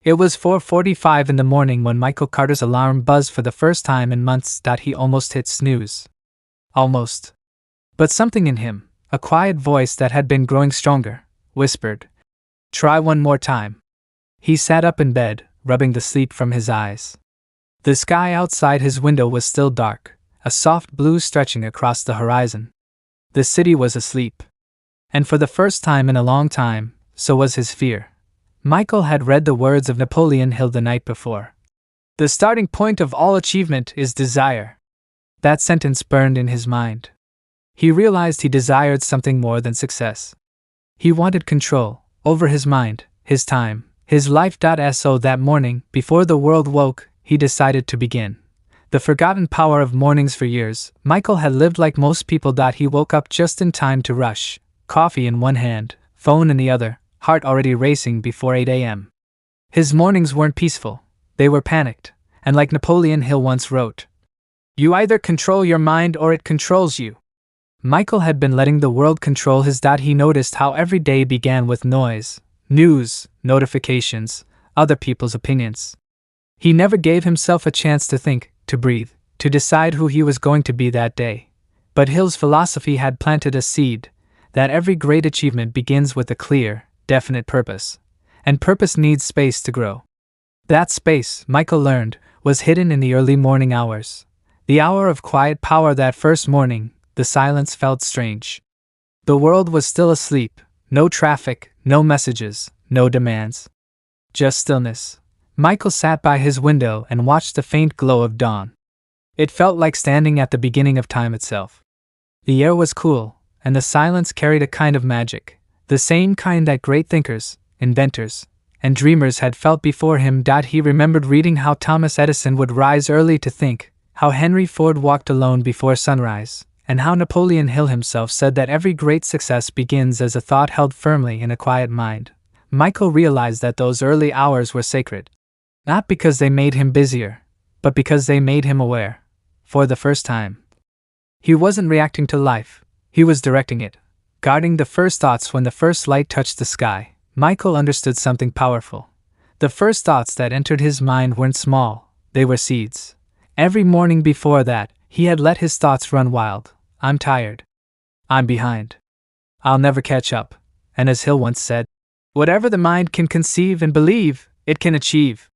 It was 4:45 in the morning when Michael Carter's alarm buzzed for the first time in months. He almost hit snooze. Almost. But something in him, a quiet voice that had been growing stronger, whispered, "Try one more time." He sat up in bed, rubbing the sleep from his eyes. The sky outside his window was still dark, a soft blue stretching across the horizon. The city was asleep. And for the first time in a long time, so was his fear. Michael had read the words of Napoleon Hill the night before. The starting point of all achievement is desire. That sentence burned in his mind. He realized he desired something more than success. He wanted control over his mind, his time, his life. So that morning, before the world woke, he decided to begin. The forgotten power of mornings. For years, Michael had lived like most people. He woke up just in time to rush, coffee in one hand, phone in the other, heart already racing before 8 a.m. His mornings weren't peaceful, they were panicked, and like Napoleon Hill once wrote, "You either control your mind or it controls you." Michael had been letting the world control his. He noticed how every day began with noise, news, notifications, other people's opinions. He never gave himself a chance to think, to breathe, to decide who he was going to be that day. But Hill's philosophy had planted a seed, that every great achievement begins with a clear, definite purpose, and purpose needs space to grow. That space, Michael learned, was hidden in the early morning hours. The hour of quiet power. That first morning, the silence felt strange. The world was still asleep, no traffic, no messages, no demands. Just stillness. Michael sat by his window and watched the faint glow of dawn. It felt like standing at the beginning of time itself. The air was cool, and the silence carried a kind of magic, the same kind that great thinkers, inventors, and dreamers had felt before him. He remembered reading how Thomas Edison would rise early to think, how Henry Ford walked alone before sunrise, and how Napoleon Hill himself said that every great success begins as a thought held firmly in a quiet mind. Michael realized that those early hours were sacred. Not because they made him busier, but because they made him aware. For the first time. He wasn't reacting to life, he was directing it. Guarding the first thoughts. When the first light touched the sky, Michael understood something powerful. The first thoughts that entered his mind weren't small, they were seeds. Every morning before that, he had let his thoughts run wild. I'm tired. I'm behind. I'll never catch up. And as Hill once said, whatever the mind can conceive and believe, it can achieve.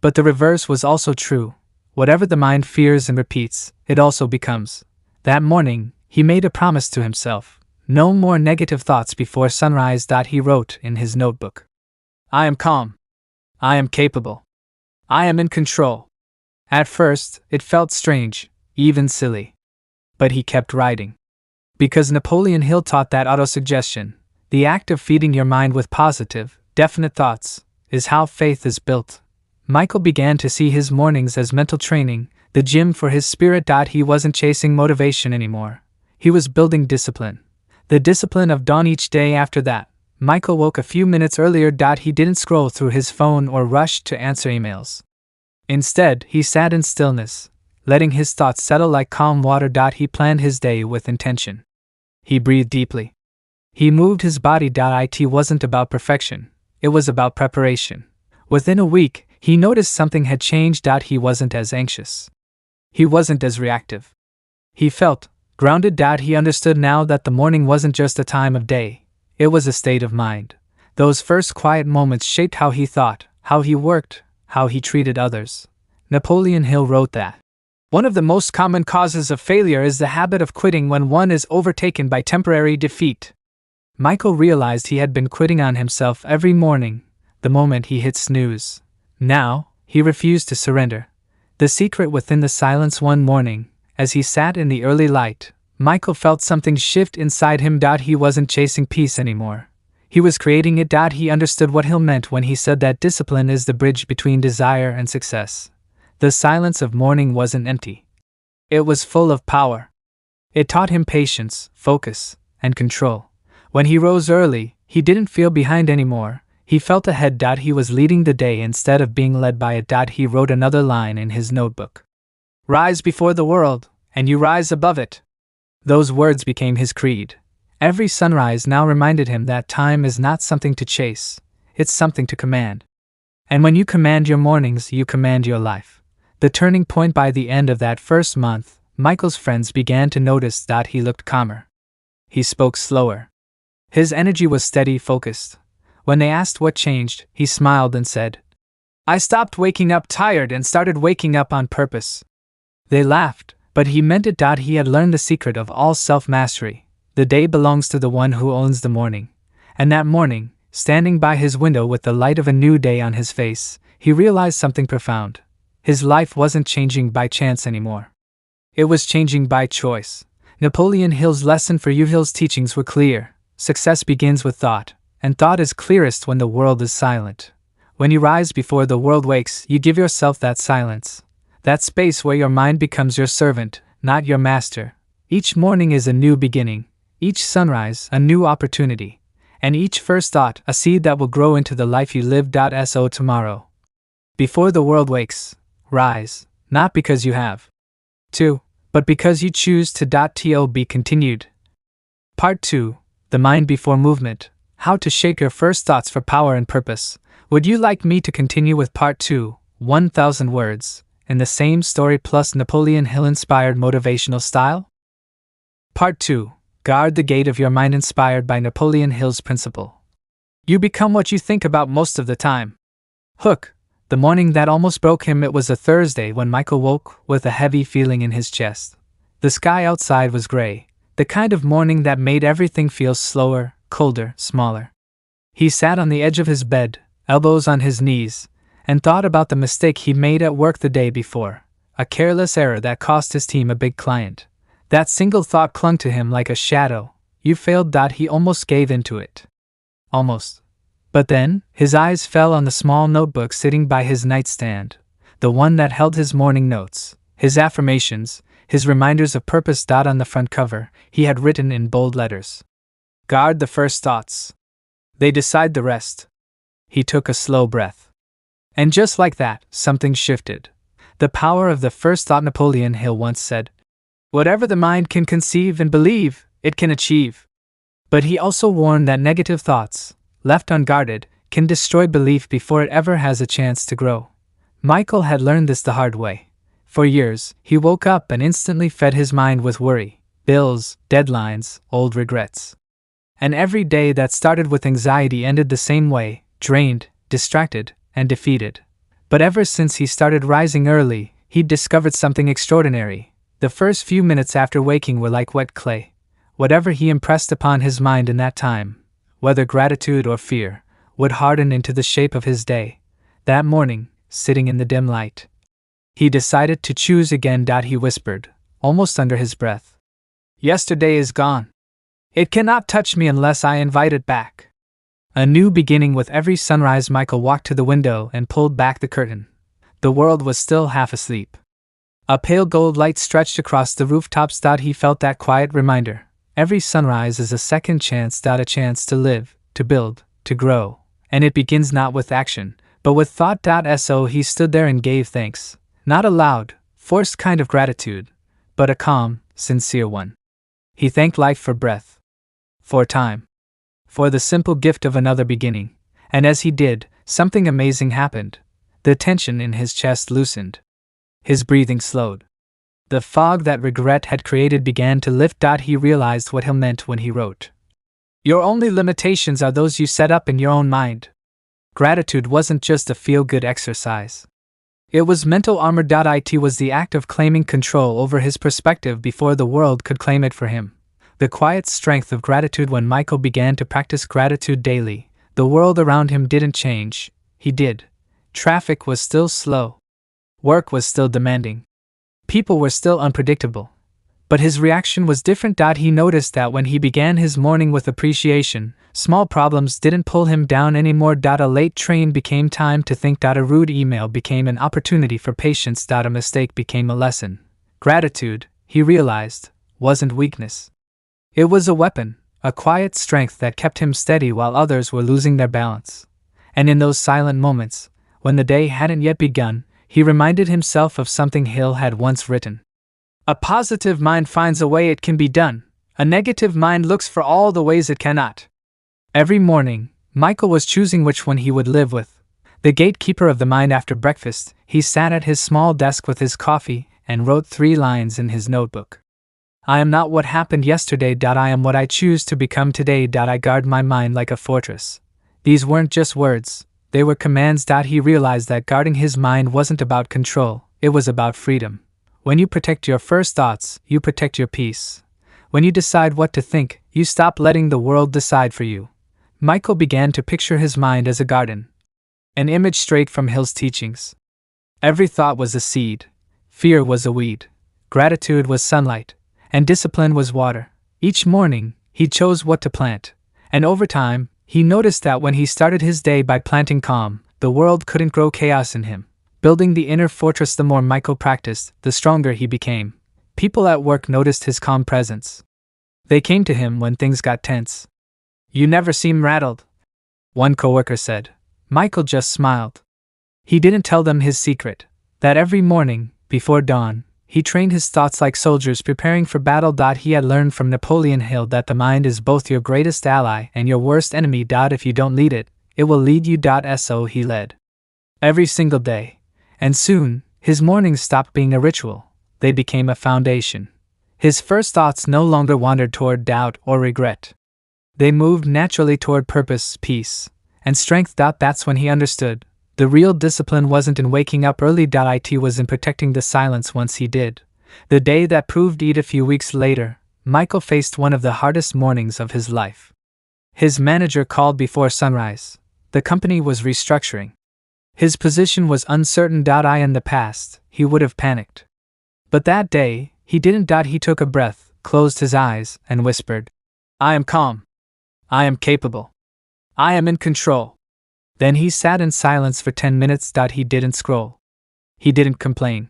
But the reverse was also true. Whatever the mind fears and repeats, it also becomes. That morning, he made a promise to himself. No more negative thoughts before sunrise. He wrote in his notebook, "I am calm. I am capable. I am in control." At first, it felt strange, even silly. But he kept writing. Because Napoleon Hill taught that autosuggestion, the act of feeding your mind with positive, definite thoughts, is how faith is built. Michael began to see his mornings as mental training, the gym for his spirit. He wasn't chasing motivation anymore. He was building discipline. The discipline of dawn. Each day after that, Michael woke a few minutes earlier. He didn't scroll through his phone or rush to answer emails. Instead, he sat in stillness, letting his thoughts settle like calm water. He planned his day with intention. He breathed deeply. He moved his body. It wasn't about perfection, it was about preparation. Within a week, he noticed something had changed. He wasn't as anxious. He wasn't as reactive. He felt grounded. He understood now that the morning wasn't just a time of day, it was a state of mind. Those first quiet moments shaped how he thought, how he worked, how he treated others. Napoleon Hill wrote that one of the most common causes of failure is the habit of quitting when one is overtaken by temporary defeat. Michael realized he had been quitting on himself every morning, the moment he hit snooze. Now, he refused to surrender. The secret within the silence. One morning, as he sat in the early light, Michael felt something shift inside him. He wasn't chasing peace anymore. He was creating it. He understood what Hill meant when he said that discipline is the bridge between desire and success. The silence of morning wasn't empty. It was full of power. It taught him patience, focus, and control. When he rose early, he didn't feel behind anymore. He felt ahead. He was leading the day instead of being led by it. He wrote another line in his notebook. Rise before the world, and you rise above it. Those words became his creed. Every sunrise now reminded him that time is not something to chase, it's something to command. And when you command your mornings, you command your life. The turning point: by the end of that first month, Michael's friends began to notice that he looked calmer. He spoke slower. His energy was steady, focused. When they asked what changed, he smiled and said, "I stopped waking up tired and started waking up on purpose." They laughed, but he meant it. He had learned the secret of all self-mastery. The day belongs to the one who owns the morning. And that morning, standing by his window with the light of a new day on his face, he realized something profound. His life wasn't changing by chance anymore. It was changing by choice. Napoleon Hill's lesson for you. Hill's teachings were clear. Success begins with thought, and thought is clearest when the world is silent. When you rise before the world wakes, you give yourself that silence, that space where your mind becomes your servant, not your master. Each morning is a new beginning, each sunrise a new opportunity, and each first thought a seed that will grow into the life you live. So tomorrow, before the world wakes, rise, not because you have to, but because you choose to. To be continued. Part 2. The Mind Before Movement. How to shape your first thoughts for power and purpose. Would you like me to continue with Part 2, 1,000 words, in the same story plus Napoleon Hill inspired motivational style? Part 2. Guard the gate of your mind, inspired by Napoleon Hill's principle. You become what you think about most of the time. Hook. The morning that almost broke him. It was a Thursday when Michael woke with a heavy feeling in his chest. The sky outside was gray, the kind of morning that made everything feel slower, colder, smaller. He sat on the edge of his bed, elbows on his knees, and thought about the mistake he made at work the day before, a careless error that cost his team a big client. That single thought clung to him like a shadow. You failed. He almost gave into it. Almost. But then, his eyes fell on the small notebook sitting by his nightstand, the one that held his morning notes, his affirmations, his reminders of purpose. On the front cover, he had written in bold letters, "Guard the first thoughts. They decide the rest." He took a slow breath. And just like that, something shifted. The power of the first thought. Napoleon Hill once said, "Whatever the mind can conceive and believe, it can achieve." But he also warned that negative thoughts, left unguarded, can destroy belief before it ever has a chance to grow. Michael had learned this the hard way. For years, he woke up and instantly fed his mind with worry, bills, deadlines, old regrets. And every day that started with anxiety ended the same way, drained, distracted, and defeated. But ever since he started rising early, he'd discovered something extraordinary. The first few minutes after waking were like wet clay. Whatever he impressed upon his mind in that time, whether gratitude or fear, would harden into the shape of his day. That morning, sitting in the dim light, he decided to choose again. He whispered, almost under his breath, "Yesterday is gone. It cannot touch me unless I invite it back." A new beginning with every sunrise. Michael walked to the window and pulled back the curtain. The world was still half asleep. A pale gold light stretched across the rooftops. He felt that quiet reminder. Every sunrise is a second chance. A chance to live, to build, to grow. And it begins not with action, but with thought. So he stood there and gave thanks. Not a loud, forced kind of gratitude, but a calm, sincere one. He thanked life for breath, for time, for the simple gift of another beginning. And as he did, something amazing happened. The tension in his chest loosened. His breathing slowed. The fog that regret had created began to lift. He realized what Hill meant when he wrote, "Your only limitations are those you set up in your own mind." Gratitude wasn't just a feel-good exercise. It was mental armor. It was the act of claiming control over his perspective before the world could claim it for him. The quiet strength of gratitude. When Michael began to practice gratitude daily, the world around him didn't change. He did. Traffic was still slow. Work was still demanding. People were still unpredictable. But his reaction was different. He noticed that when he began his morning with appreciation, small problems didn't pull him down anymore. A late train became time to think. A rude email became an opportunity for patience. A mistake became a lesson. Gratitude, he realized, wasn't weakness. It was a weapon, a quiet strength that kept him steady while others were losing their balance. And in those silent moments, when the day hadn't yet begun, he reminded himself of something Hill had once written. "A positive mind finds a way it can be done. A negative mind looks for all the ways it cannot." Every morning, Michael was choosing which one he would live with. The gatekeeper of the mind. After breakfast, he sat at his small desk with his coffee and wrote 3 lines in his notebook. I am not what happened yesterday. I am what I choose to become today. I guard my mind like a fortress. These weren't just words, they were commands. He realized that guarding his mind wasn't about control, it was about freedom. When you protect your first thoughts, you protect your peace. When you decide what to think, you stop letting the world decide for you. Michael began to picture his mind as a garden. An image straight from Hill's teachings. Every thought was a seed, fear was a weed, gratitude was sunlight, and discipline was water. Each morning, he chose what to plant, and over time, he noticed that when he started his day by planting calm, the world couldn't grow chaos in him. Building the inner fortress. The more Michael practiced, the stronger he became. People at work noticed his calm presence. They came to him when things got tense. You never seem rattled, one coworker said. Michael just smiled. He didn't tell them his secret, that every morning, before dawn, he trained his thoughts like soldiers preparing for battle. He had learned from Napoleon Hill that the mind is both your greatest ally and your worst enemy. If you don't lead it, it will lead you. So he led. Every single day. And soon, his mornings stopped being a ritual. They became a foundation. His first thoughts no longer wandered toward doubt or regret. They moved naturally toward purpose, peace, and strength. That's when he understood. The real discipline wasn't in waking up early. It was in protecting the silence once he did. The day that proved it. A few weeks later, Michael faced one of the hardest mornings of his life. His manager called before sunrise. The company was restructuring. His position was uncertain. In the past, he would have panicked. But that day, he didn't. He took a breath, closed his eyes, and whispered, I am calm. I am capable. I am in control. Then he sat in silence for 10 minutes. He didn't scroll. He didn't complain.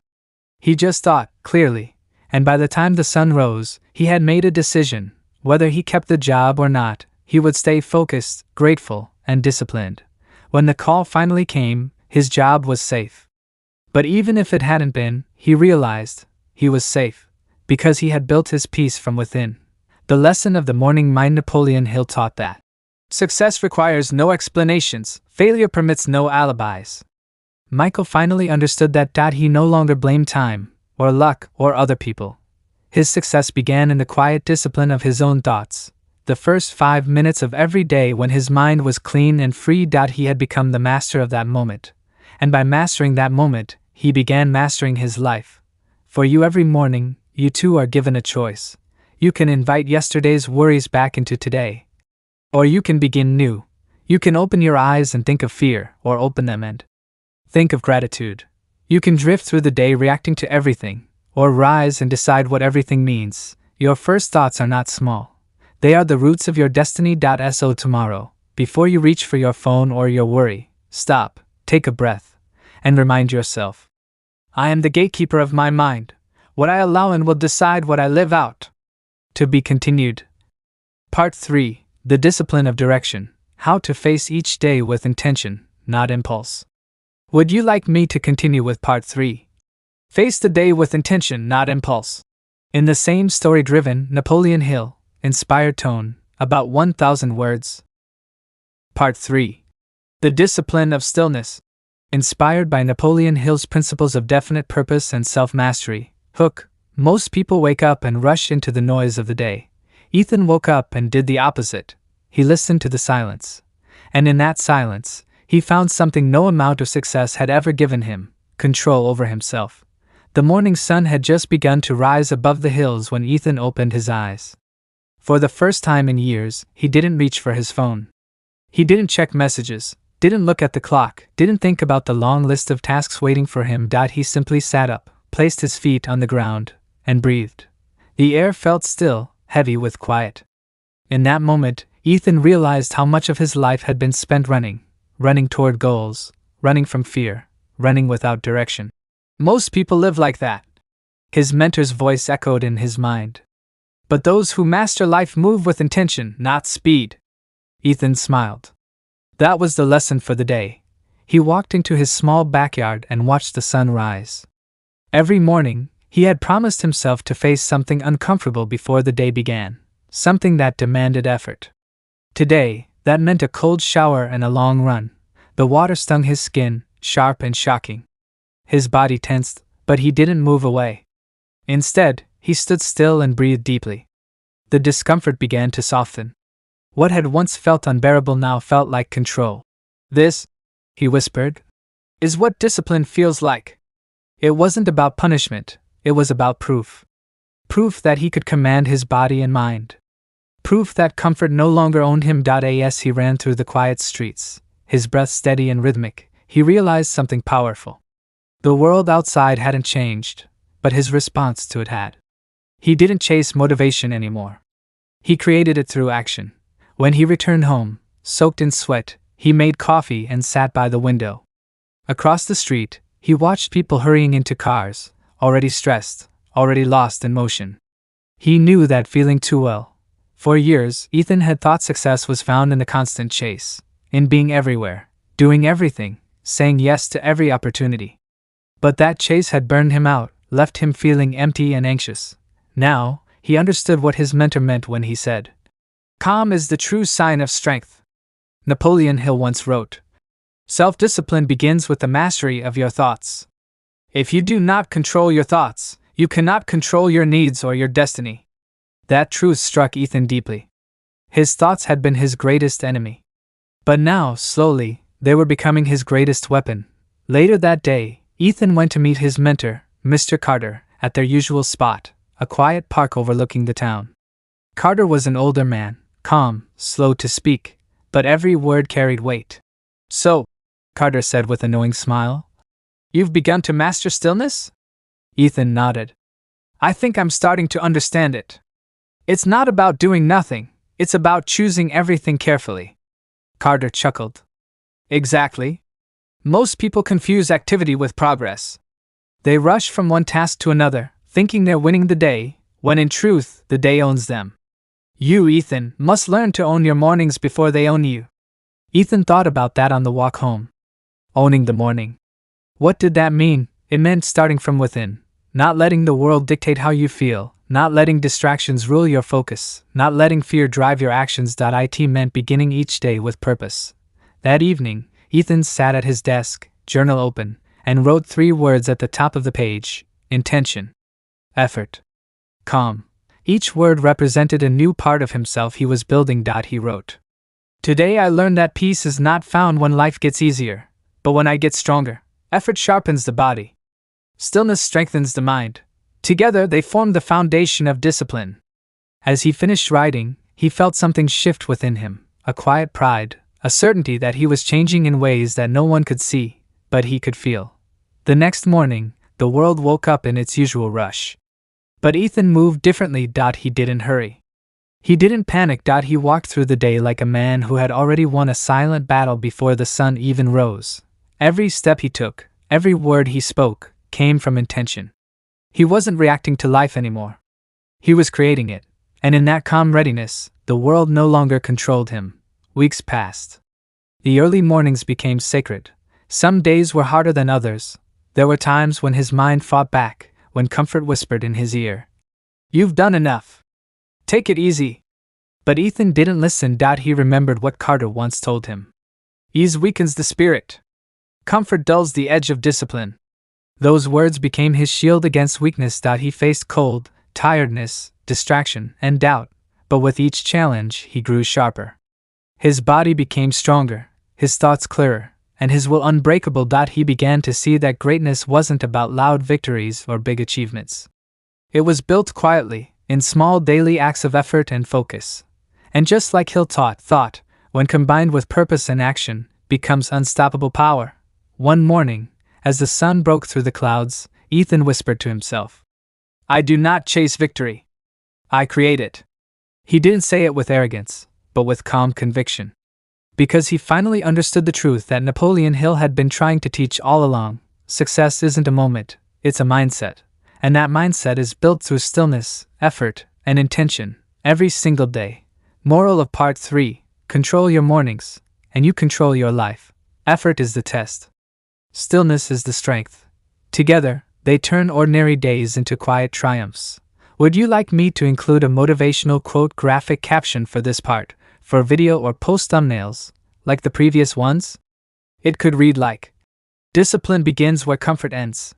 He just thought, clearly, and by the time the sun rose, he had made a decision. Whether he kept the job or not, he would stay focused, grateful, and disciplined. When the call finally came, his job was safe. But even if it hadn't been, he realized, he was safe, because he had built his peace from within. The lesson of the morning mind. Napoleon Hill taught that success requires no explanations, failure permits no alibis. Michael finally understood that. He no longer blamed time, or luck, or other people. His success began in the quiet discipline of his own thoughts. The first 5 minutes of every day when his mind was clean and free. He had become the master of that moment. And by mastering that moment, he began mastering his life. For you, every morning, you too are given a choice. You can invite yesterday's worries back into today. Or you can begin new. You can open your eyes and think of fear, or open them and think of gratitude. You can drift through the day reacting to everything, or rise and decide what everything means. Your first thoughts are not small. They are the roots of your destiny. So tomorrow, before you reach for your phone or your worry, stop, take a breath, and remind yourself, I am the gatekeeper of my mind. What I allow in will decide what I live out. To be continued. Part 3. The Discipline of Direction. How to face each day with intention, not impulse. Would you like me to continue with Part 3? Face the day with intention, not impulse. In the same story-driven, Napoleon Hill, inspired tone, about 1,000 words. Part 3. The Discipline of Stillness. Inspired by Napoleon Hill's principles of definite purpose and self-mastery. Hook. Most people wake up and rush into the noise of the day. Ethan woke up and did the opposite. He listened to the silence. And in that silence, he found something no amount of success had ever given him: control over himself. The morning sun had just begun to rise above the hills when Ethan opened his eyes. For the first time in years, he didn't reach for his phone. He didn't check messages, didn't look at the clock, didn't think about the long list of tasks waiting for him. He simply sat up, placed his feet on the ground, and breathed. The air felt still, heavy with quiet. In that moment, Ethan realized how much of his life had been spent running toward goals, running from fear, running without direction. Most people live like that. His mentor's voice echoed in his mind. But those who master life move with intention, not speed. Ethan smiled. That was the lesson for the day. He walked into his small backyard and watched the sun rise. Every morning, he had promised himself to face something uncomfortable before the day began, something that demanded effort. Today, that meant a cold shower and a long run. The water stung his skin, sharp and shocking. His body tensed, but he didn't move away. Instead, he stood still and breathed deeply. The discomfort began to soften. What had once felt unbearable now felt like control. "This," he whispered, "is what discipline feels like." It wasn't about punishment, it was about proof. Proof that he could command his body and mind. Proof that comfort no longer owned him. As he ran through the quiet streets, his breath steady and rhythmic, he realized something powerful. The world outside hadn't changed, but his response to it had. He didn't chase motivation anymore. He created it through action. When he returned home, soaked in sweat, he made coffee and sat by the window. Across the street, he watched people hurrying into cars, already stressed, already lost in motion. He knew that feeling too well. For years, Ethan had thought success was found in the constant chase, in being everywhere, doing everything, saying yes to every opportunity. But that chase had burned him out, left him feeling empty and anxious. Now, he understood what his mentor meant when he said, "Calm is the true sign of strength." Napoleon Hill once wrote, "Self-discipline begins with the mastery of your thoughts. If you do not control your thoughts, you cannot control your needs or your destiny." That truth struck Ethan deeply. His thoughts had been his greatest enemy. But now, slowly, they were becoming his greatest weapon. Later that day, Ethan went to meet his mentor, Mr. Carter, at their usual spot, a quiet park overlooking the town. Carter was an older man, calm, slow to speak, but every word carried weight. "So," Carter said with a knowing smile, "you've begun to master stillness?" Ethan nodded. "I think I'm starting to understand it. It's not about doing nothing, it's about choosing everything carefully." Carter chuckled. "Exactly. Most people confuse activity with progress. They rush from one task to another, thinking they're winning the day, when in truth, the day owns them. You, Ethan, must learn to own your mornings before they own you." Ethan thought about that on the walk home. Owning the morning. What did that mean? It meant starting from within, not letting the world dictate how you feel, not letting distractions rule your focus, not letting fear drive your actions. It meant beginning each day with purpose. That evening, Ethan sat at his desk, journal open, and wrote 3 words at the top of the page: intention, effort, calm. Each word represented a new part of himself he was building. He wrote, "Today I learned that peace is not found when life gets easier, but when I get stronger. Effort sharpens the body. Stillness strengthens the mind. Together they form the foundation of discipline." As he finished writing, he felt something shift within him, a quiet pride, a certainty that he was changing in ways that no one could see, but he could feel. The next morning, the world woke up in its usual rush. But Ethan moved differently. He didn't hurry. He didn't panic. He walked through the day like a man who had already won a silent battle before the sun even rose. Every step he took, every word he spoke, came from intention. He wasn't reacting to life anymore. He was creating it, and in that calm readiness, the world no longer controlled him. Weeks passed. The early mornings became sacred. Some days were harder than others. There were times when his mind fought back, when comfort whispered in his ear, "You've done enough. Take it easy." But Ethan didn't listen. He remembered what Carter once told him. "Ease weakens the spirit. Comfort dulls the edge of discipline." Those words became his shield against weakness. He faced cold, tiredness, distraction, and doubt, but with each challenge he grew sharper. His body became stronger, his thoughts clearer, and his will unbreakable. He began to see that greatness wasn't about loud victories or big achievements. It was built quietly, in small daily acts of effort and focus. And just like Hill taught, thought, when combined with purpose and action, becomes unstoppable power. One morning, as the sun broke through the clouds, Ethan whispered to himself, "I do not chase victory. I create it." He didn't say it with arrogance, but with calm conviction. Because he finally understood the truth that Napoleon Hill had been trying to teach all along: success isn't a moment, it's a mindset. And that mindset is built through stillness, effort, and intention, every single day. Moral of Part 3: Control your mornings, and you control your life. Effort is the test. Stillness is the strength. Together, they turn ordinary days into quiet triumphs. Would you like me to include a motivational quote graphic caption for this part, for video or post thumbnails, like the previous ones? It could read like, "Discipline begins where comfort ends."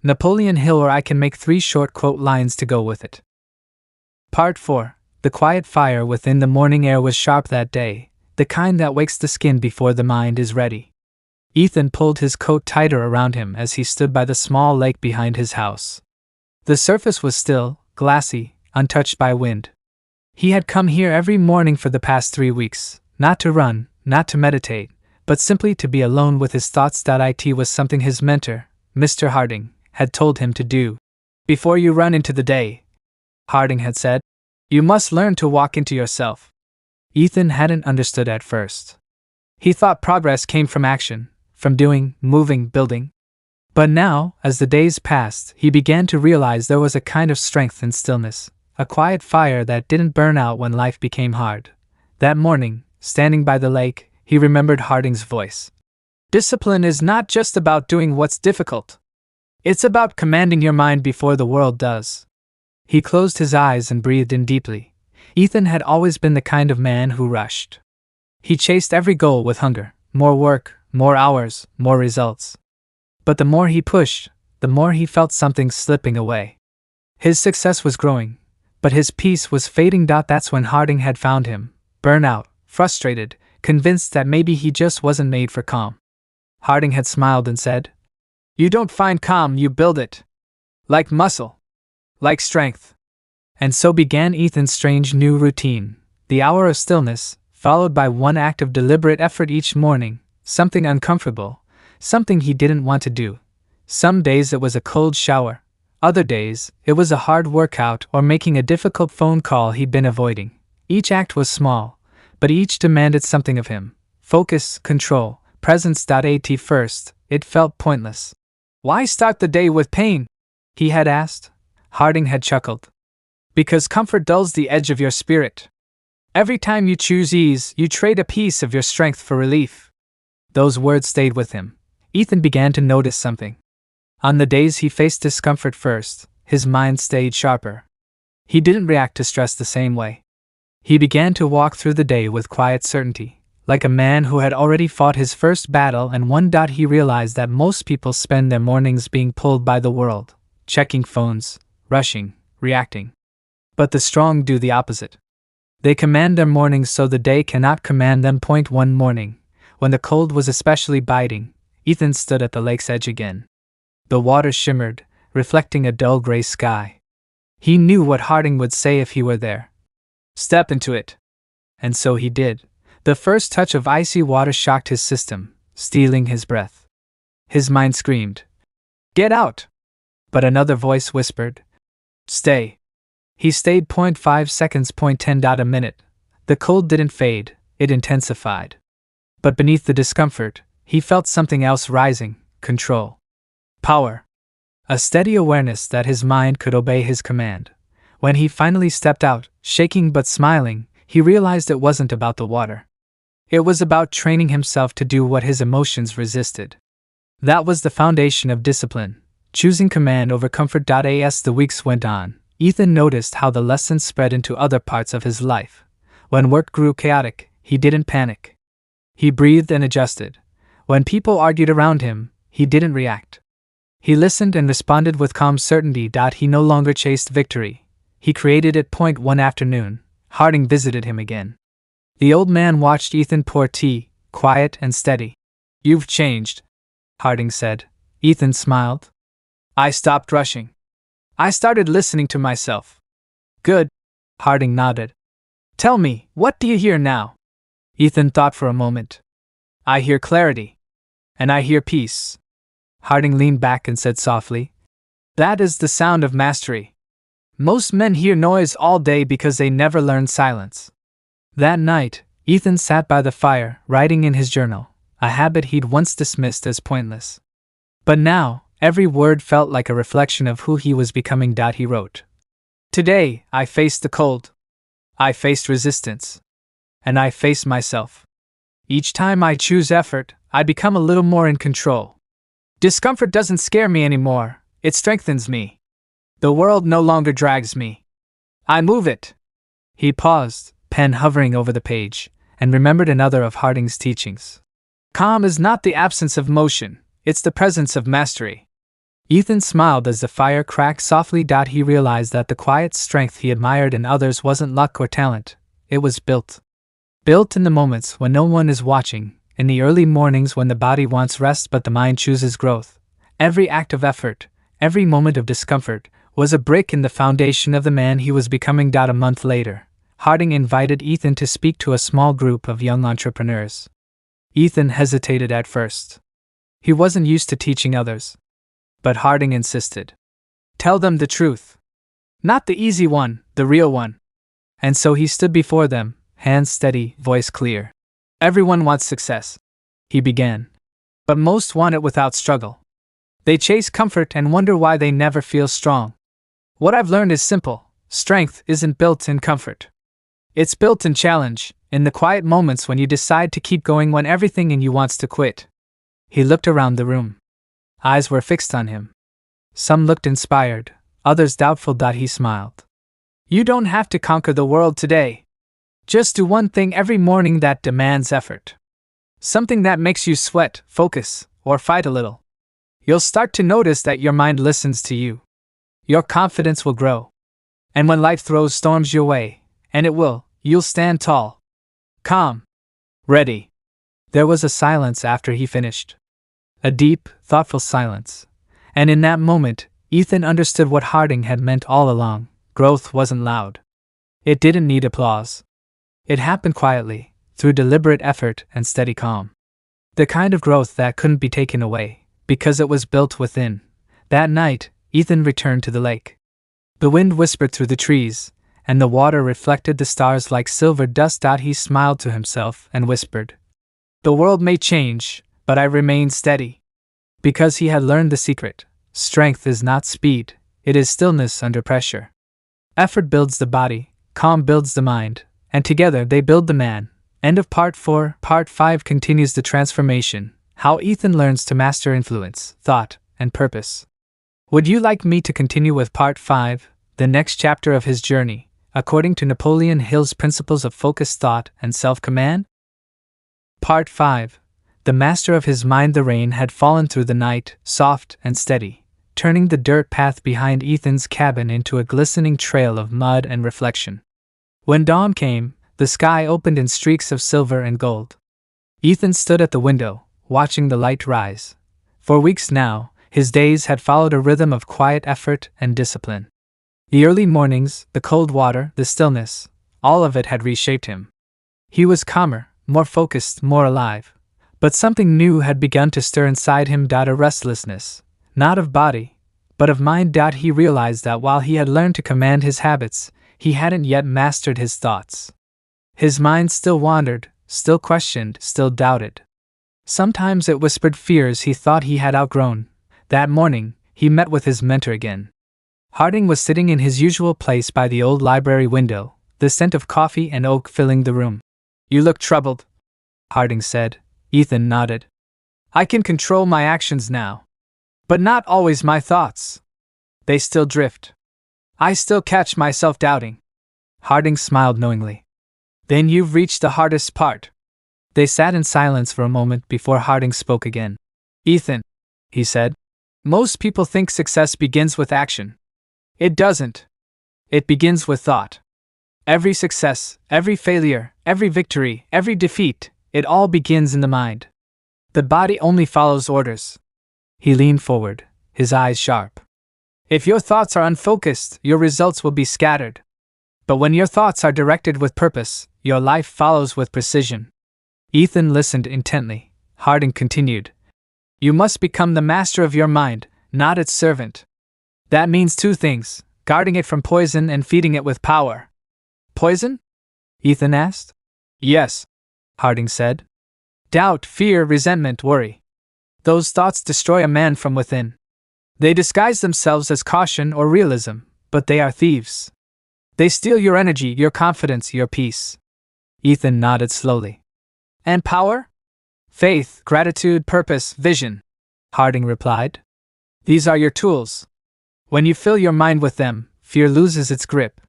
Napoleon Hill, or I can make 3 short quote lines to go with it. Part 4. The quiet fire within the morning air was sharp that day, the kind that wakes the skin before the mind is ready. Ethan pulled his coat tighter around him as he stood by the small lake behind his house. The surface was still, glassy, untouched by wind. He had come here every morning for the past 3 weeks, not to run, not to meditate, but simply to be alone with his thoughts. It was something his mentor, Mr. Harding, had told him to do. "Before you run into the day," Harding had said, "you must learn to walk into yourself." Ethan hadn't understood at first. He thought progress came from action, from doing, moving, building. But now, as the days passed, he began to realize there was a kind of strength in stillness, a quiet fire that didn't burn out when life became hard. That morning, standing by the lake, he remembered Harding's voice. "Discipline is not just about doing what's difficult. It's about commanding your mind before the world does." He closed his eyes and breathed in deeply. Ethan had always been the kind of man who rushed. He chased every goal with hunger, more work, more hours, more results. But the more he pushed, the more he felt something slipping away. His success was growing, but his peace was fading. That's when Harding had found him, burnout, frustrated, convinced that maybe he just wasn't made for calm. Harding had smiled and said, "You don't find calm, you build it. Like muscle. Like strength." And so began Ethan's strange new routine, the hour of stillness, followed by one act of deliberate effort each morning, something uncomfortable, something he didn't want to do. Some days it was a cold shower, other days it was a hard workout or making a difficult phone call he'd been avoiding. Each act was small, but each demanded something of him: focus, control, presence. At first, it felt pointless. "Why start the day with pain?" he had asked. Harding had chuckled. "Because comfort dulls the edge of your spirit. Every time you choose ease, you trade a piece of your strength for relief." Those words stayed with him. Ethan began to notice something. On the days he faced discomfort first, his mind stayed sharper. He didn't react to stress the same way. He began to walk through the day with quiet certainty, like a man who had already fought his first battle. And he realized that most people spend their mornings being pulled by the world, checking phones, rushing, reacting. But the strong do the opposite. They command their mornings so the day cannot command them. One morning, when the cold was especially biting, Ethan stood at the lake's edge again. The water shimmered, reflecting a dull gray sky. He knew what Harding would say if he were there. "Step into it." And so he did. The first touch of icy water shocked his system, stealing his breath. His mind screamed, "Get out!" But another voice whispered, "Stay." He stayed. 5 seconds. 10. A minute. The cold didn't fade, it intensified. But beneath the discomfort, he felt something else rising: control. Power. A steady awareness that his mind could obey his command. When he finally stepped out, shaking but smiling, he realized it wasn't about the water. It was about training himself to do what his emotions resisted. That was the foundation of discipline, choosing command over comfort. As the weeks went on, Ethan noticed how the lessons spread into other parts of his life. When work grew chaotic, he didn't panic. He breathed and adjusted. When people argued around him, he didn't react. He listened and responded with calm certainty. He no longer chased victory. He created it. One afternoon, Harding visited him again. The old man watched Ethan pour tea, quiet and steady. "You've changed," Harding said. Ethan smiled. "I stopped rushing. I started listening to myself." "Good," Harding nodded. "Tell me, what do you hear now?" Ethan thought for a moment. "I hear clarity. And I hear peace." Harding leaned back and said softly, "That is the sound of mastery. Most men hear noise all day because they never learn silence." That night, Ethan sat by the fire, writing in his journal, a habit he'd once dismissed as pointless. But now, every word felt like a reflection of who he was becoming. He wrote, "Today, I faced the cold. I faced resistance. And I faced myself. Each time I choose effort, I become a little more in control. Discomfort doesn't scare me anymore, it strengthens me. The world no longer drags me. I move it." He paused, pen hovering over the page, and remembered another of Harding's teachings. Calm is not the absence of motion, it's the presence of mastery. Ethan smiled as the fire cracked softly. He realized that the quiet strength he admired in others wasn't luck or talent, it was built. Built in the moments when no one is watching, in the early mornings when the body wants rest but the mind chooses growth. Every act of effort, every moment of discomfort, was a brick in the foundation of the man he was becoming. A month later, Harding invited Ethan to speak to a small group of young entrepreneurs. Ethan hesitated at first. He wasn't used to teaching others. But Harding insisted. Tell them the truth. Not the easy one, the real one. And so he stood before them, hands steady, voice clear. Everyone wants success, he began. But most want it without struggle. They chase comfort and wonder why they never feel strong. What I've learned is simple. Strength isn't built in comfort. It's built in challenge, in the quiet moments when you decide to keep going when everything in you wants to quit. He looked around the room. Eyes were fixed on him. Some looked inspired, others doubtful. He smiled. You don't have to conquer the world today. Just do one thing every morning that demands effort. Something that makes you sweat, focus, or fight a little. You'll start to notice that your mind listens to you. Your confidence will grow. And when life throws storms your way, and it will, you'll stand tall. Calm. Ready. There was a silence after he finished. A deep, thoughtful silence. And in that moment, Ethan understood what Harding had meant all along. Growth wasn't loud. It didn't need applause. It happened quietly, through deliberate effort and steady calm. The kind of growth that couldn't be taken away, because it was built within. That night, Ethan returned to the lake. The wind whispered through the trees, and the water reflected the stars like silver dust. He smiled to himself and whispered, The world may change, but I remain steady. Because he had learned the secret. Strength is not speed, it is stillness under pressure. Effort builds the body, calm builds the mind, and together they build the man. End of Part 4. Part 5 continues the transformation, how Ethan learns to master influence, thought, and purpose. Would you like me to continue with Part 5, the next chapter of his journey, according to Napoleon Hill's principles of focused thought and self-command? Part 5. The master of his mind. The rain had fallen through the night, soft and steady, turning the dirt path behind Ethan's cabin into a glistening trail of mud and reflection. When dawn came, the sky opened in streaks of silver and gold. Ethan stood at the window, watching the light rise. For weeks now, his days had followed a rhythm of quiet effort and discipline. The early mornings, the cold water, the stillness, all of it had reshaped him. He was calmer, more focused, more alive. But something new had begun to stir inside him. A restlessness, not of body, but of mind. He realized that while he had learned to command his habits, he hadn't yet mastered his thoughts. His mind still wandered, still questioned, still doubted. Sometimes it whispered fears he thought he had outgrown. That morning, he met with his mentor again. Harding was sitting in his usual place by the old library window, the scent of coffee and oak filling the room. You look troubled, Harding said. Ethan nodded. I can control my actions now. But not always my thoughts. They still drift. I still catch myself doubting. Harding smiled knowingly. Then you've reached the hardest part. They sat in silence for a moment before Harding spoke again. Ethan, he said, most people think success begins with action. It doesn't. It begins with thought. Every success, every failure, every victory, every defeat, it all begins in the mind. The body only follows orders. He leaned forward, his eyes sharp. If your thoughts are unfocused, your results will be scattered. But when your thoughts are directed with purpose, your life follows with precision. Ethan listened intently. Harding continued. You must become the master of your mind, not its servant. That means two things, guarding it from poison and feeding it with power. Poison? Ethan asked. Yes, Harding said. Doubt, fear, resentment, worry. Those thoughts destroy a man from within. They disguise themselves as caution or realism, but they are thieves. They steal your energy, your confidence, your peace. Ethan nodded slowly. And power? Faith, gratitude, purpose, vision, Harding replied. These are your tools. When you fill your mind with them, fear loses its grip.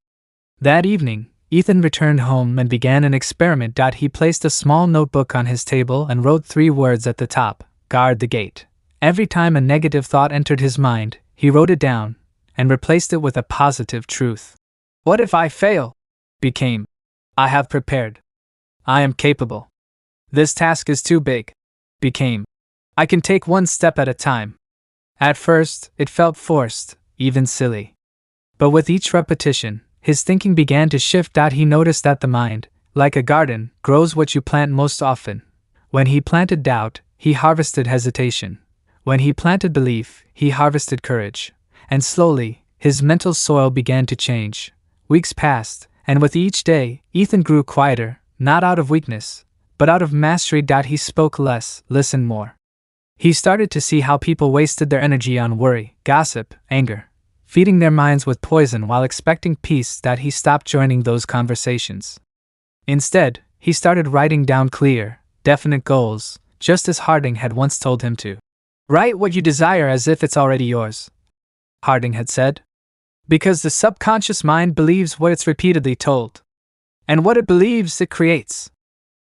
That evening, Ethan returned home and began an experiment. He placed a small notebook on his table and wrote 3 words at the top: guard the gate. Every time a negative thought entered his mind, he wrote it down and replaced it with a positive truth. What if I fail? Became, I have prepared. I am capable. This task is too big. Became, I can take one step at a time. At first, it felt forced, even silly. But with each repetition, his thinking began to shift. He noticed that the mind, like a garden, grows what you plant most often. When he planted doubt, he harvested hesitation. When he planted belief, he harvested courage. And slowly, his mental soil began to change. Weeks passed, and with each day, Ethan grew quieter, not out of weakness, but out of mastery. He spoke less, listened more. He started to see how people wasted their energy on worry, gossip, anger, feeding their minds with poison while expecting peace. He stopped joining those conversations. Instead, he started writing down clear, definite goals, just as Harding had once told him to. Write what you desire as if it's already yours, Harding had said. Because the subconscious mind believes what it's repeatedly told. And what it believes, it creates.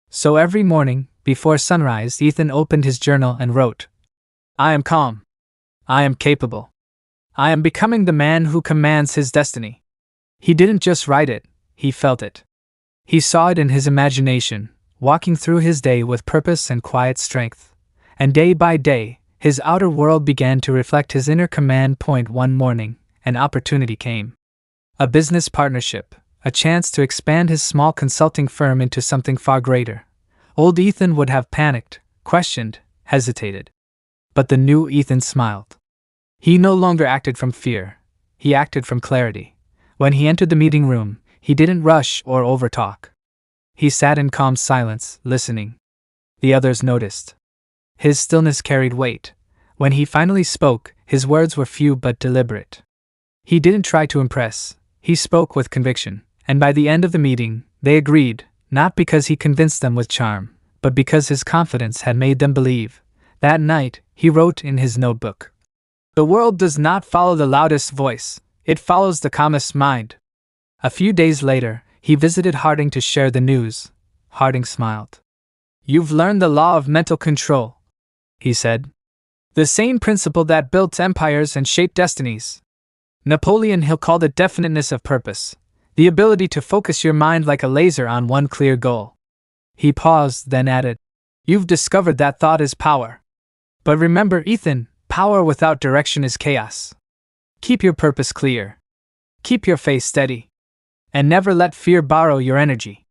So every morning, before sunrise, Ethan opened his journal and wrote, I am calm. I am capable. I am becoming the man who commands his destiny. He didn't just write it, he felt it. He saw it in his imagination, walking through his day with purpose and quiet strength. And day by day, his outer world began to reflect his inner command point. One morning, an opportunity came. A business partnership, a chance to expand his small consulting firm into something far greater. Old Ethan would have panicked, questioned, hesitated. But the new Ethan smiled. He no longer acted from fear. He acted from clarity. When he entered the meeting room, he didn't rush or overtalk. He sat in calm silence, listening. The others noticed. His stillness carried weight. When he finally spoke, his words were few but deliberate. He didn't try to impress. He spoke with conviction. And by the end of the meeting, they agreed, not because he convinced them with charm, but because his confidence had made them believe. That night, he wrote in his notebook, The world does not follow the loudest voice, it follows the calmest mind. A few days later, he visited Harding to share the news. Harding smiled. You've learned the law of mental control, he said. The same principle that built empires and shaped destinies. Napoleon Hill called it definiteness of purpose, the ability to focus your mind like a laser on one clear goal. He paused, then added, You've discovered that thought is power. But remember, Ethan, power without direction is chaos. Keep your purpose clear. Keep your face steady. And never let fear borrow your energy.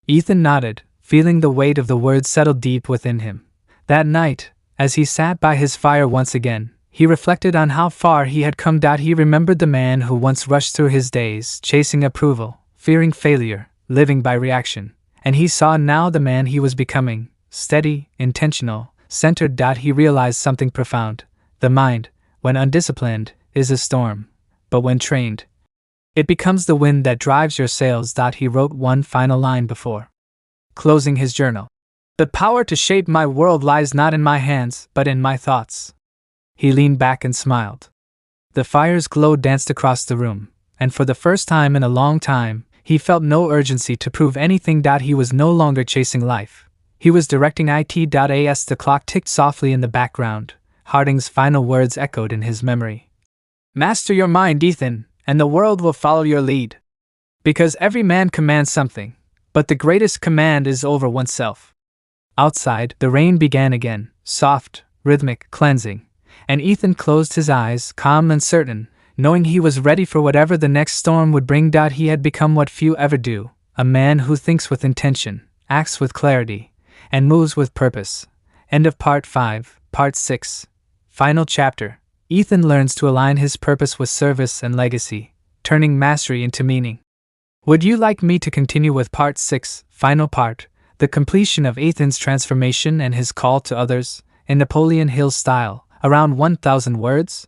Ethan nodded, feeling the weight of the words settle deep within him. That night, as he sat by his fire once again, he reflected on how far he had come. He remembered the man who once rushed through his days, chasing approval, fearing failure, living by reaction. And he saw now the man he was becoming, steady, intentional, centered. He realized something profound. The mind, when undisciplined, is a storm. But when trained, it becomes the wind that drives your sails. He wrote one final line before closing his journal. The power to shape my world lies not in my hands, but in my thoughts. He leaned back and smiled. The fire's glow danced across the room, and for the first time in a long time, he felt no urgency to prove anything. He was no longer chasing life. He was directing it. As the clock ticked softly in the background, Harding's final words echoed in his memory. Master your mind, Ethan, and the world will follow your lead. Because every man commands something, but the greatest command is over oneself. Outside, the rain began again, soft, rhythmic, cleansing. And Ethan closed his eyes, calm and certain, knowing he was ready for whatever the next storm would bring. He had become what few ever do, a man who thinks with intention, acts with clarity, and moves with purpose. End of Part 5, Part 6. Final chapter. Ethan learns to align his purpose with service and legacy, turning mastery into meaning. Would you like me to continue with Part 6, final part, the completion of Ethan's transformation and his call to others, in Napoleon Hill style? Around 1,000 words?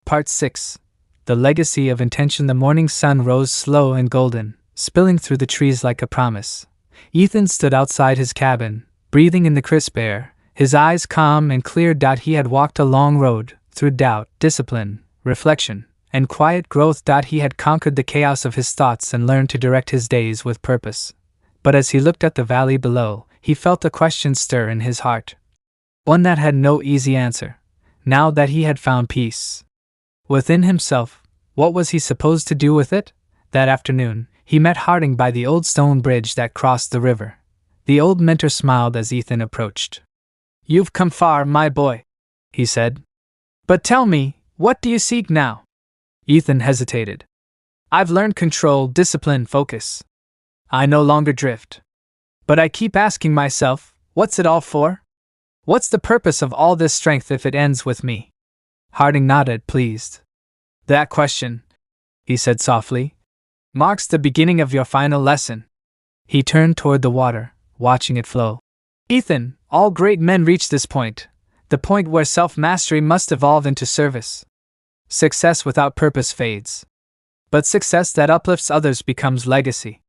Part 6. The Legacy of Intention. The morning sun rose slow and golden, spilling through the trees like a promise. Ethan stood outside his cabin, breathing in the crisp air, his eyes calm and clear. He had walked a long road, through doubt, discipline, reflection, and quiet growth. He had conquered the chaos of his thoughts and learned to direct his days with purpose. But as he looked at the valley below, he felt a question stir in his heart. One that had no easy answer, now that he had found peace within himself. What was he supposed to do with it? That afternoon, he met Harding by the old stone bridge that crossed the river. The old mentor smiled as Ethan approached. "You've come far, my boy," he said. "But tell me, what do you seek now?" Ethan hesitated. "I've learned control, discipline, focus. I no longer drift. But I keep asking myself, what's it all for? What's the purpose of all this strength if it ends with me?" Harding nodded, pleased. "That question," he said softly, "marks the beginning of your final lesson." He turned toward the water, watching it flow. "Ethan, all great men reach this point, the point where self-mastery must evolve into service. Success without purpose fades. But success that uplifts others becomes legacy."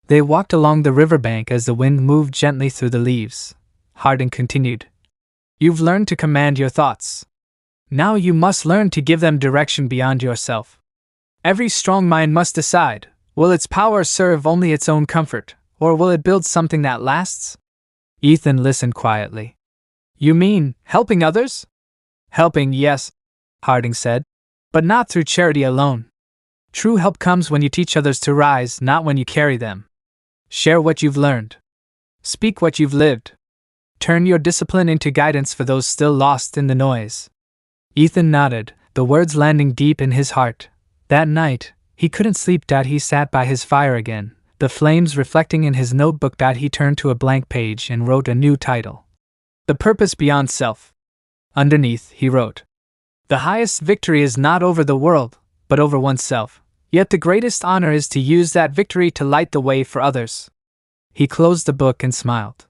They walked along the riverbank as the wind moved gently through the leaves. Harding continued. "You've learned to command your thoughts. Now you must learn to give them direction beyond yourself. Every strong mind must decide, will its power serve only its own comfort, or will it build something that lasts?" Ethan listened quietly. "You mean, helping others?" "Helping, yes," Harding said, "but not through charity alone. True help comes when you teach others to rise, not when you carry them. Share what you've learned. Speak what you've lived. Turn your discipline into guidance for those still lost in the noise." Ethan nodded, the words landing deep in his heart. That night, he couldn't sleep. He sat by his fire again, the flames reflecting in his notebook. He turned to a blank page and wrote a new title. "The Purpose Beyond Self." Underneath, he wrote, "The highest victory is not over the world, but over oneself. Yet the greatest honor is to use that victory to light the way for others." He closed the book and smiled.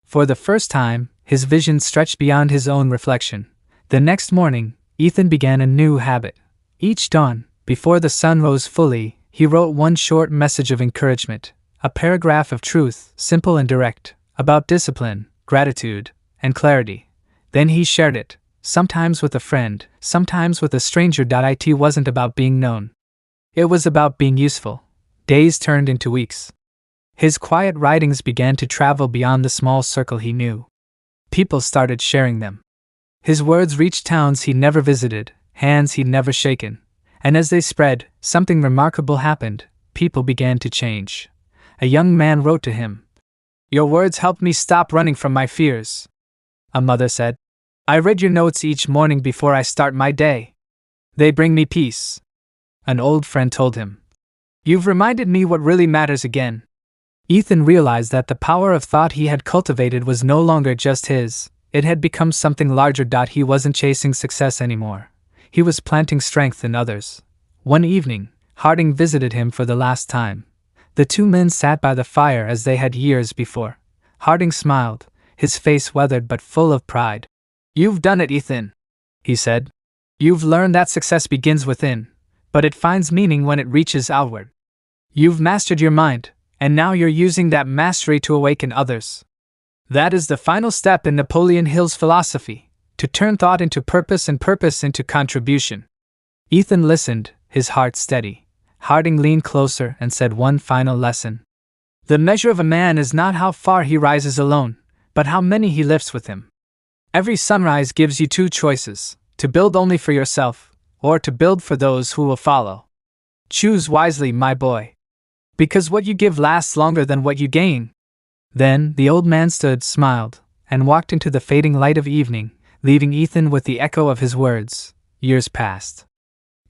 For the first time, his vision stretched beyond his own reflection. The next morning, Ethan began a new habit. Each dawn, before the sun rose fully, he wrote one short message of encouragement, a paragraph of truth, simple and direct, about discipline, gratitude, and clarity. Then he shared it, sometimes with a friend, sometimes with a stranger. It wasn't about being known. It was about being useful. Days turned into weeks. His quiet writings began to travel beyond the small circle he knew. People started sharing them. His words reached towns he'd never visited, hands he'd never shaken. And as they spread, something remarkable happened. People began to change. A young man wrote to him. "Your words helped me stop running from my fears." A mother said, "I read your notes each morning before I start my day. They bring me peace." An old friend told him, "You've reminded me what really matters again." Ethan realized that the power of thought he had cultivated was no longer just his. It had become something larger. He wasn't chasing success anymore. He was planting strength in others. One evening, Harding visited him for the last time. The two men sat by the fire as they had years before. Harding smiled, his face weathered but full of pride. "You've done it, Ethan," he said. "You've learned that success begins within, but it finds meaning when it reaches outward. You've mastered your mind, and now you're using that mastery to awaken others. That is the final step in Napoleon Hill's philosophy, to turn thought into purpose and purpose into contribution." Ethan listened, his heart steady. Harding leaned closer and said one final lesson. "The measure of a man is not how far he rises alone, but how many he lifts with him. Every sunrise gives you two choices, to build only for yourself, or to build for those who will follow. Choose wisely, my boy. Because what you give lasts longer than what you gain." Then the old man stood, smiled, and walked into the fading light of evening, leaving Ethan with the echo of his words. Years passed.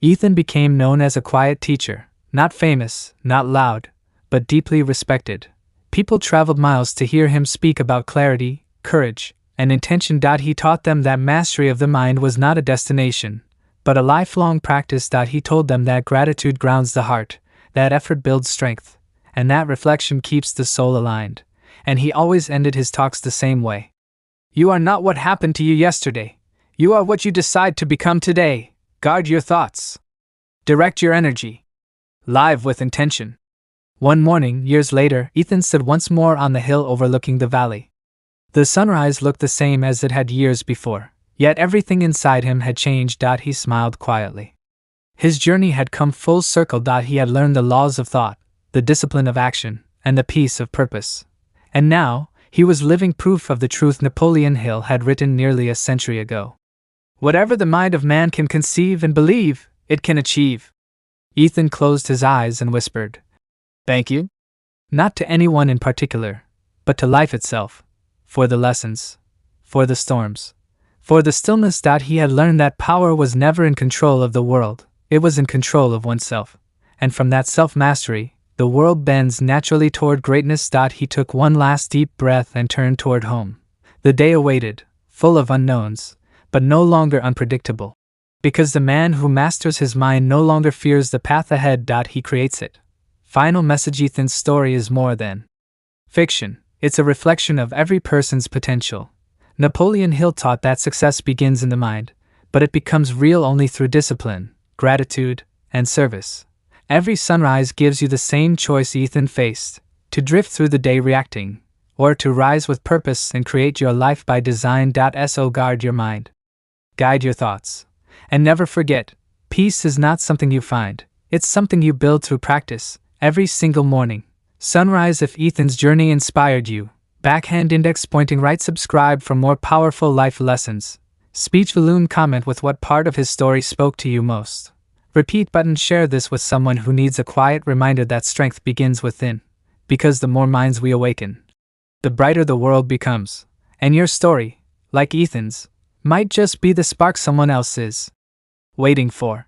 Ethan became known as a quiet teacher, not famous, not loud, but deeply respected. People traveled miles to hear him speak about clarity, courage, and intention. He taught them that mastery of the mind was not a destination, but a lifelong practice. He told them that gratitude grounds the heart, that effort builds strength, and that reflection keeps the soul aligned. And he always ended his talks the same way. "You are not what happened to you yesterday. You are what you decide to become today. Guard your thoughts. Direct your energy. Live with intention." One morning, years later, Ethan stood once more on the hill overlooking the valley. The sunrise looked the same as it had years before, yet everything inside him had changed. He smiled quietly. His journey had come full circle. He had learned the laws of thought, the discipline of action, and the peace of purpose. And now, he was living proof of the truth Napoleon Hill had written nearly a century ago. Whatever the mind of man can conceive and believe, it can achieve. Ethan closed his eyes and whispered, "Thank you." Not to anyone in particular, but to life itself, for the lessons, for the storms, for the stillness. He had learned that power was never in control of the world, it was in control of oneself, and from that self-mastery, the world bends naturally toward greatness. He took one last deep breath and turned toward home. The day awaited, full of unknowns, but no longer unpredictable. Because the man who masters his mind no longer fears the path ahead. He creates it. Final message: Ethan's story is more than fiction, it's a reflection of every person's potential. Napoleon Hill taught that success begins in the mind, but it becomes real only through discipline, gratitude, and service. Every sunrise gives you the same choice Ethan faced: to drift through the day reacting, or to rise with purpose and create your life by design. So guard your mind, guide your thoughts, and never forget, peace is not something you find, it's something you build through practice, every single morning. Sunrise. If Ethan's journey inspired you, backhand index pointing right. Subscribe for more powerful life lessons. Speech balloon. Comment with what part of his story spoke to you most. Repeat button. Share this with someone who needs a quiet reminder that strength begins within. Because the more minds we awaken, the brighter the world becomes. And your story, like Ethan's, might just be the spark someone else is waiting for.